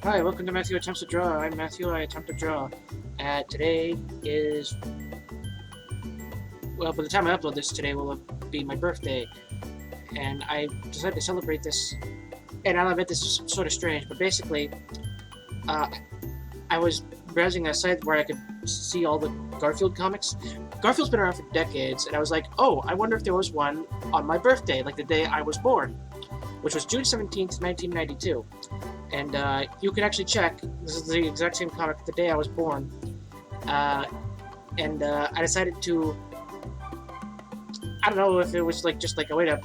Hi, welcome to Mathew Attempts to Draw. I'm Mathew, I attempt to draw. Today is, well, by the time I upload this, today will be my birthday. And I decided to celebrate this, and I'll admit this is sort of strange, but basically, I was browsing a site where I could see all the Garfield comics. Garfield's been around for decades, and I was like, oh, I wonder if there was one on my birthday, like the day I was born, which was June 17th, 1992. And you can actually check. This is the exact same comic the day I was born. I decided to. I don't know if it was just like a way to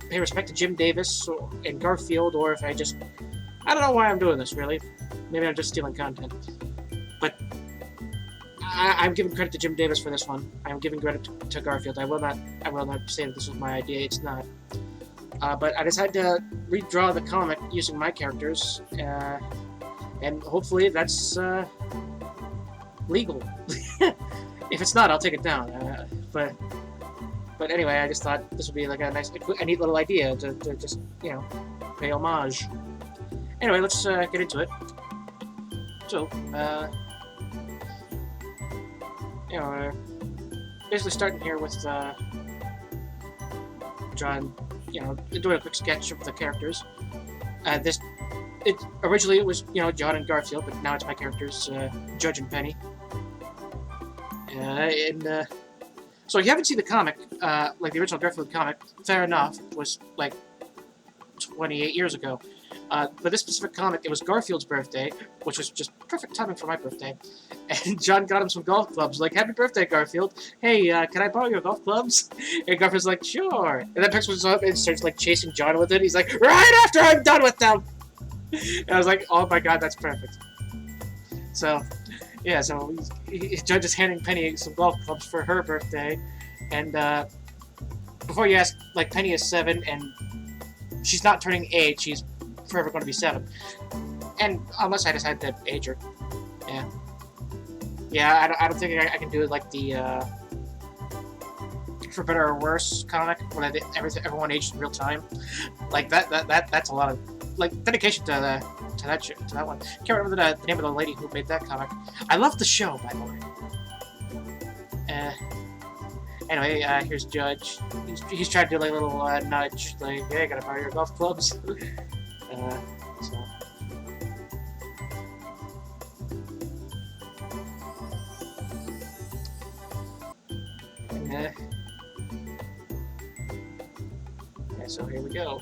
pay respect to Jim Davis and Garfield, or if I don't know why I'm doing this really. Maybe I'm just stealing content. But I'm giving credit to Jim Davis for this one. I'm giving credit to Garfield. I will not say that this was my idea. It's not. But I decided to redraw the comic using my characters, and hopefully that's legal. If it's not, I'll take it down. But anyway, I just thought this would be like a neat little idea to just pay homage. Anyway, let's get into it. So, basically starting here with drawing. Doing a quick sketch of the characters. Originally it was, John and Garfield, but now it's my characters, Judge and Penny. So if you haven't seen the comic, like the original Garfield comic, fair enough, was like 28 years ago. But this specific comic, it was Garfield's birthday, which was just perfect timing for my birthday. And John got him some golf clubs, like, happy birthday, Garfield. Hey, can I borrow your golf clubs? And Garfield's like, sure. And then picks one up and starts, like, chasing John with it. He's like, right after I'm done with them! And I was like, oh my god, that's perfect. So, yeah, so Judge is handing Penny some golf clubs for her birthday. And, before you ask, like, Penny is 7, and she's not turning 8, she's forever going to be 7. And unless I decide to age her. Yeah, I don't think I can do it like the For Better or Worse comic when everyone aged in real time. Like that's a lot of dedication to that one. Can't remember the name of the lady who made that comic. I love the show, by the way. Anyway, here's Judge. He's trying to do like a little nudge, like, hey, gotta borrow your golf clubs. So. Yeah, so here we go.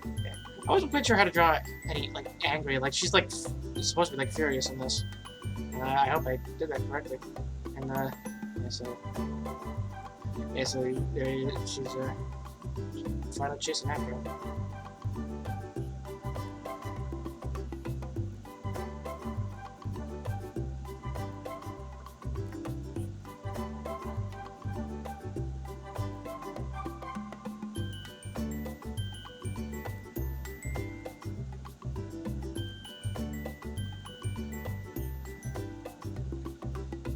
Yeah. I wasn't quite sure how to draw Penny, like, angry. Like, she's, like, supposed to be, like, furious in this. I hope I did that correctly. And, she's, finally chasing after him.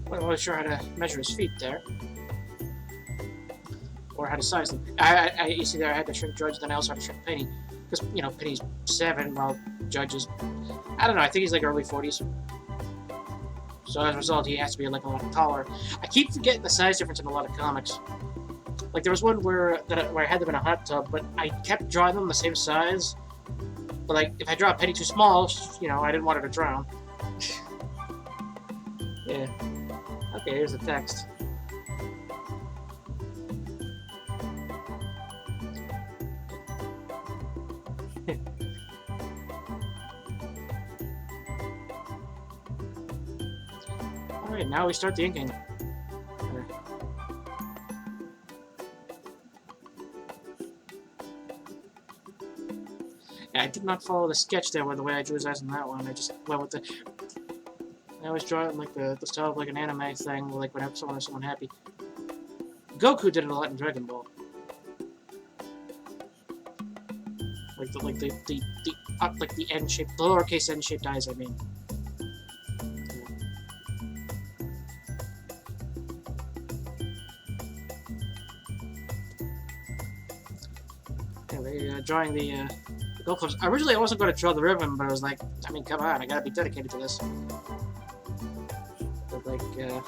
I wasn't really sure how to measure his feet there, or how to size them. You see there, I had to shrink Judge, then I also had to shrink Penny, because Penny's 7, while Judge is, I don't know, I think he's like early 40s. So as a result, he has to be like a lot taller. I keep forgetting the size difference in a lot of comics. Like there was one where I had them in a hot tub, but I kept drawing them the same size. But like if I draw Penny too small, I didn't want her to drown. Yeah. Okay, here's the text. Alright, now we start the inking. Yeah, I did not follow the sketch there with the way I drew his eyes in that one. I just went with the... I always draw it in like the style of like an anime thing, like when someone happy. Goku did it a lot in Dragon Ball. Like the N shaped, the lowercase N shaped eyes, I mean. Anyway, drawing the golf clubs. Originally, I wasn't going to draw the ribbon, but I was like, I mean, come on, I gotta be dedicated to this. But like, yeah.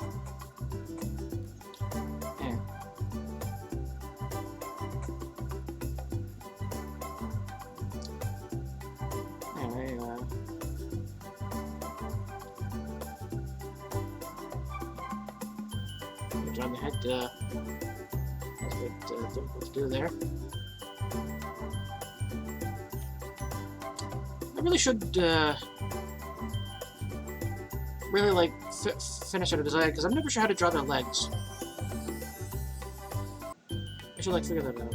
Anyway, drawing the head. That's a bit difficult to do there. I really should really like finish out a design because I'm never sure how to draw their legs. I should like figure that out.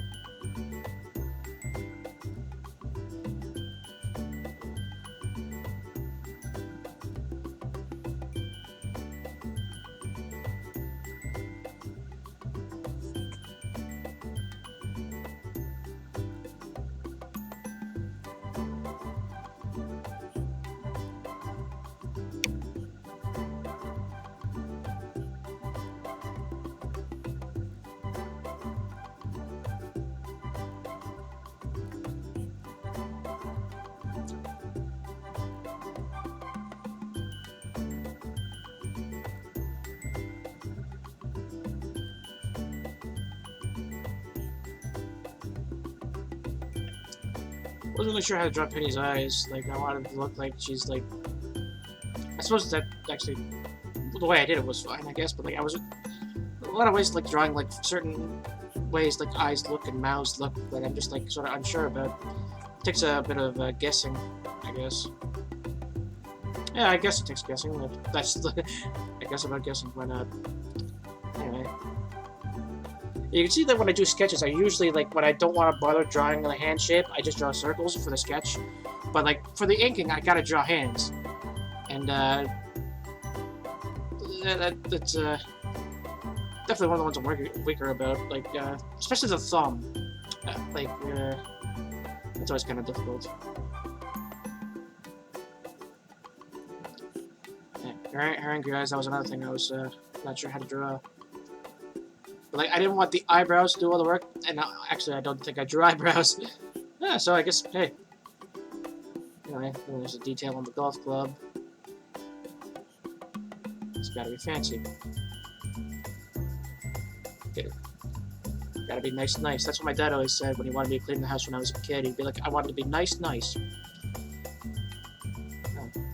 I wasn't really sure how to draw Penny's eyes. Like, I wanted it to look like she's like. I suppose that actually, the way I did it was fine, I guess. But like, I was a lot of ways like drawing like certain ways like eyes look and mouths look that I'm just like sort of unsure about. It takes a bit of guessing, I guess. Yeah, I guess it takes guessing. That's the, I guess about guessing. Why not? Anyway. You can see that when I do sketches, I usually, like, when I don't want to bother drawing the hand shape, I just draw circles for the sketch. But, like, for the inking, I gotta draw hands. And, that's, definitely one of the ones I'm weaker about. Like, especially the thumb. That's always kind of difficult. Yeah, her angry eyes, that was another thing I was, not sure how to draw. But, like, I didn't want the eyebrows to do all the work, and actually, I don't think I drew eyebrows. Yeah, so I guess, hey. Anyway, there's a detail on the golf club. It's gotta be fancy. Okay. Gotta be nice. That's what my dad always said when he wanted me to clean the house when I was a kid. He'd be like, I wanted to be nice. Oh,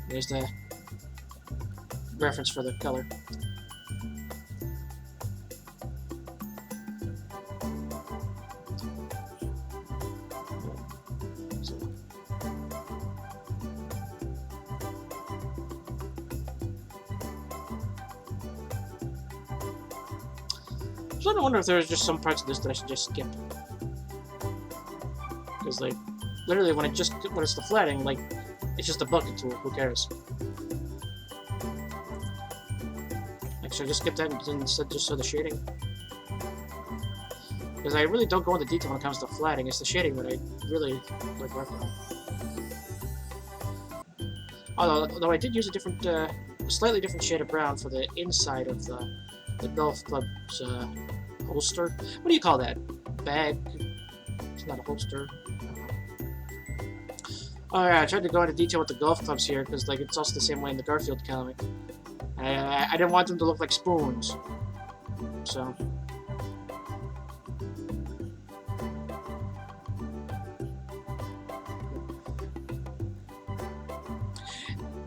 there's the reference for the color. So I wonder if there's just some parts of this that I should just skip. Because, like, literally when it's the flatting, like, it's just a bucket tool, who cares? Like, should I just skip that and instead just show the shading? Because I really don't go into detail when it comes to flatting, it's the shading that I really like working on. Although I did use a different, slightly different shade of brown for the inside of the golf club's, holster. What do you call that? Bag? It's not a holster. Oh yeah, I tried to go into detail with the golf clubs here because like it's also the same way in the Garfield comic. I didn't want them to look like spoons, so.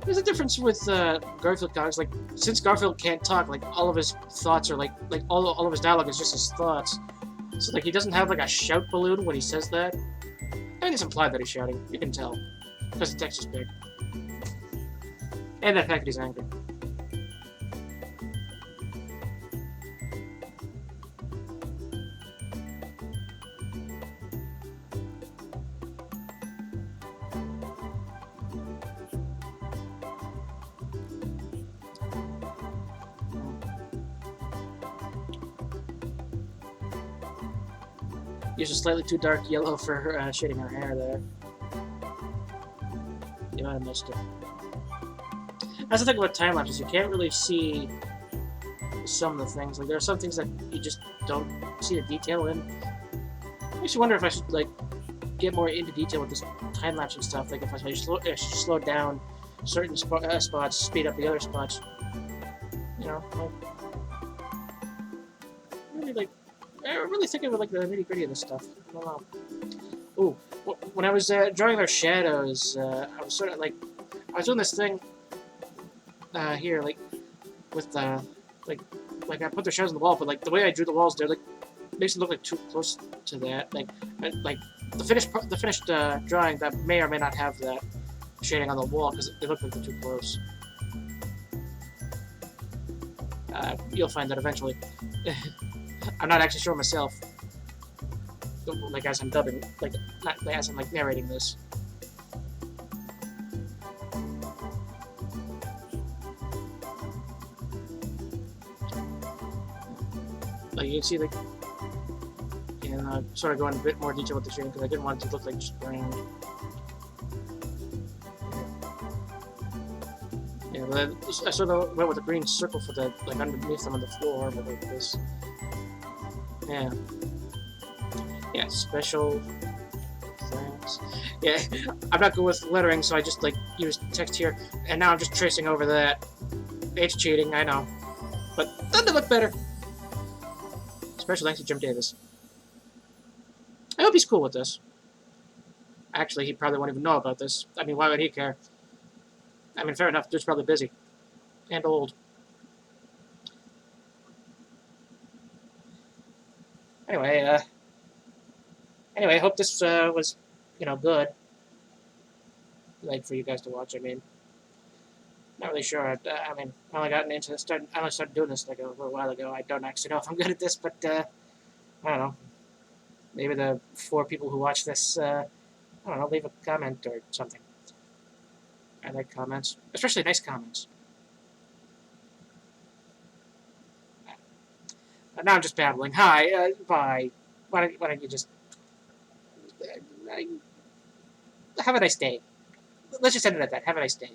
There's a difference with Garfield comics. Like, since Garfield can't talk, like all of his thoughts are like all of his dialogue is just his thoughts. So like he doesn't have like a shout balloon when he says that. I mean, it's implied that he's shouting. You can tell because the text is big, and the fact that he's angry. Use a slightly too dark yellow for her, shading her hair there. You might have missed it. That's the thing about time lapses, you can't really see some of the things. Like, there are some things that you just don't see the detail in. Makes you wonder if I should, like, get more into detail with this time lapse and stuff. Like if I slow down certain spots, speed up the other spots. You know, like I'm really thinking about like the nitty gritty of this stuff. I don't know. Ooh, when I was drawing their shadows, I was sort of like I was doing this thing here, like with like I put their shadows on the wall, but like the way I drew the walls, they're like makes it look like too close to that. Like the finished drawing that may or may not have that shading on the wall because they look like they're too close. You'll find that eventually. I'm not actually sure myself. Like as I'm dubbing, like not as I'm like narrating this. Like you can see, like, and sort of go into a bit more detail with the shading because I didn't want it to look like just round. Yeah, but I sort of went with a green circle for the like underneath them on the floor, but like this. Yeah. Yeah, special thanks. Yeah, I'm not good with lettering, so I just like use text here, and now I'm just tracing over that. It's cheating, I know, but doesn't it look better? Special thanks to Jim Davis. I hope he's cool with this. Actually, he probably won't even know about this. I mean, why would he care? I mean, fair enough. Dude's probably busy and old. Anyway, I hope this was, good. Like for you guys to watch. I mean, not really sure. I mean, I only got into I only started doing this like a little while ago. I don't actually know if I'm good at this, but I don't know. Maybe the 4 people who watch this, I don't know, leave a comment or something. I like comments, especially nice comments. Now I'm just babbling. Hi, bye. Why don't you just have a nice day? Let's just end it at that. Have a nice day.